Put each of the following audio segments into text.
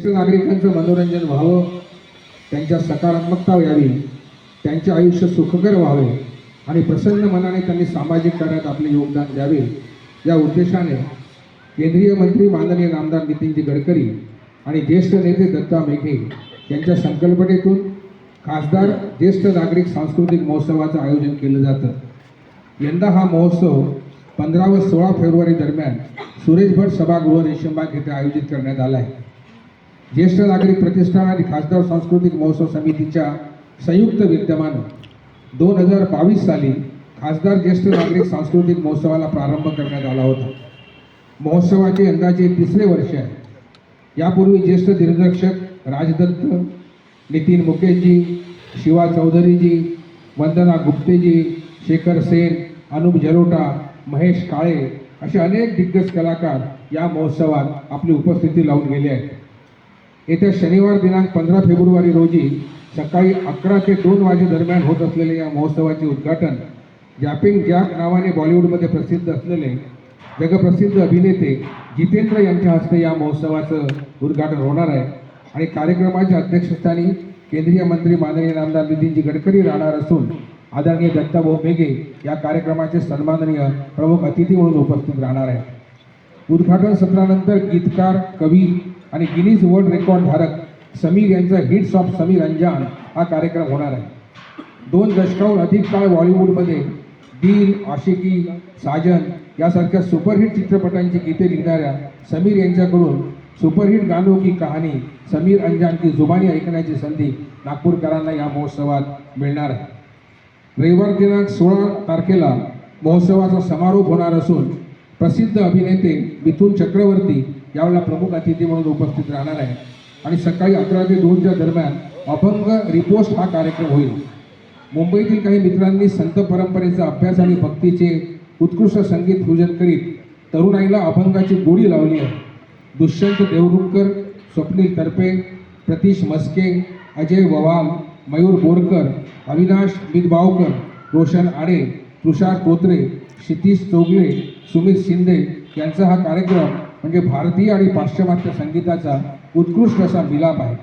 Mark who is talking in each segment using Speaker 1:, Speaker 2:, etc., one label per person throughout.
Speaker 1: ज्येष्ठ नागरिकांचं मनोरंजन व्हावं, त्यांच्या सकारात्मकता यावी, त्यांचे आयुष्य सुखकर व्हावे आणि प्रसन्न मनाने त्यांनी सामाजिक कार्यात आपले योगदान द्यावे या उद्देशाने केंद्रीय मंत्री माननीय नामदार नितीनजी गडकरी आणि ज्येष्ठ नेते दत्ता मेघे यांच्या संकल्पनेतून खासदार ज्येष्ठ नागरिक सांस्कृतिक महोत्सवाचं आयोजन केलं जातं. यंदा हा महोत्सव 15 व 16 फेब्रुवारी दरम्यान सुरेश भट सभागृह रेशीमबाग येथे आयोजित करण्यात आला आहे. ज्येष्ठ नागरिक प्रतिष्ठान आणि खासदार सांस्कृतिक महोत्सव समितीच्या संयुक्त विद्यमानं 2022 साली खासदार ज्येष्ठ नागरिक सांस्कृतिक महोत्सवाला प्रारंभ करण्यात आला होता. महोत्सवाचे यंदाचे 3रे वर्ष आहे. यापूर्वी ज्येष्ठ दिग्दर्शक राजदत्त, नितीन मुकेशजी, शिवा चौधरीजी, वंदना गुप्तेजी, शेखर सेन, अनुप जलोटा, महेश काळे असे अनेक दिग्गज कलाकार या महोत्सवात आपली उपस्थिती लावून गेले आहेत. येत्या शनिवार दिनांक 15 फेब्रुवारी रोजी सकाळी 11 ते 2 वाजेदरम्यान होत असलेले या महोत्सवाचे उद्घाटन जॅपिंग जॅक नावाने बॉलिवूडमध्ये प्रसिद्ध असलेले जगप्रसिद्ध अभिनेते जितेंद्र यांच्या हस्ते या महोत्सवाचं उद्घाटन होणार आहे आणि कार्यक्रमाच्या अध्यक्षस्थानी केंद्रीय मंत्री माननीय नामदार नितीनजी गडकरी राहणार असून आदरणीय दत्ताभाऊ मेघे या कार्यक्रमाचे सन्माननीय प्रमुख अतिथी म्हणून उपस्थित राहणार आहे. उद्घाटन सत्रानंतर गीतकार, कवी आणि गिनीज वर्ल्ड रेकॉर्ड धारक समीर यांचा हिट्स ऑफ समीर अंजान हा कार्यक्रम होणार आहे. 2 दशकाहून अधिक काळ बॉलिवूडमध्ये दिल, आशिकी, साजन यासारख्या सुपरहिट चित्रपटांची गीते लिहिणाऱ्या समीर यांच्याकडून सुपरहिट गानों की कहाणी समीर अंजान की जुबानी ऐकण्याची संधी नागपूरकरांना या महोत्सवात मिळणार आहे. रविवार दिनांक 16 तारखेला महोत्सवाचा समारोप होणार असून प्रसिद्ध अभिनेते मिथुन चक्रवर्ती यावेळेला प्रमुख अतिथी म्हणून उपस्थित राहणार आहे आणि सकाळी 11 ते 2च्या दरम्यान अभंग रिपोस्ट हा कार्यक्रम होईल. मुंबईतील काही मित्रांनी संत परंपरेचा अभ्यास आणि भक्तीचे उत्कृष्ट संगीत पूजन करीत तरुणाईला अभंगाची गोडी लावली आहे. दुष्यंत देवरुखकर, स्वप्नील तरपे, प्रतीश मस्के, अजय ववाल, मयूर बोरकर, अविनाश मिदबावकर, रोशन आडे, तुषार कोत्रे, क्षितिश चौगले, सुमित शिंदे यांचा हा कार्यक्रम म्हणजे भारतीय आणि पाश्चिमात्य संगीताचा उत्कृष्ट असा मिलाप आहे.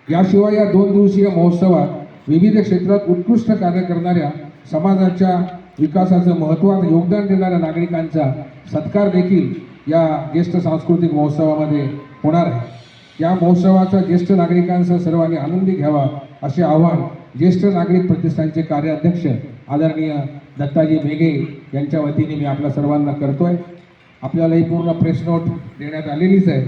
Speaker 1: याशिवाय या 2 दिवसीय महोत्सवात विविध क्षेत्रात उत्कृष्ट कार्य करणाऱ्या, समाजाच्या विकासाचं महत्त्वात योगदान देणाऱ्या नागरिकांचा सत्कार देखील या ज्येष्ठ सांस्कृतिक महोत्सवामध्ये होणार आहे. या महोत्सवाचा ज्येष्ठ नागरिकांसह सर्वांनी आनंद घ्यावा असे आवाहन ज्येष्ठ नागरिक प्रतिष्ठानचे कार्याध्यक्ष आदरणीय दत्ताजी मेघे यांच्या वतीने मी आपल्या सर्वांना करतोय. आपल्याला ही पूर्ण प्रेस नोट देण्यात आलेलीच आहे.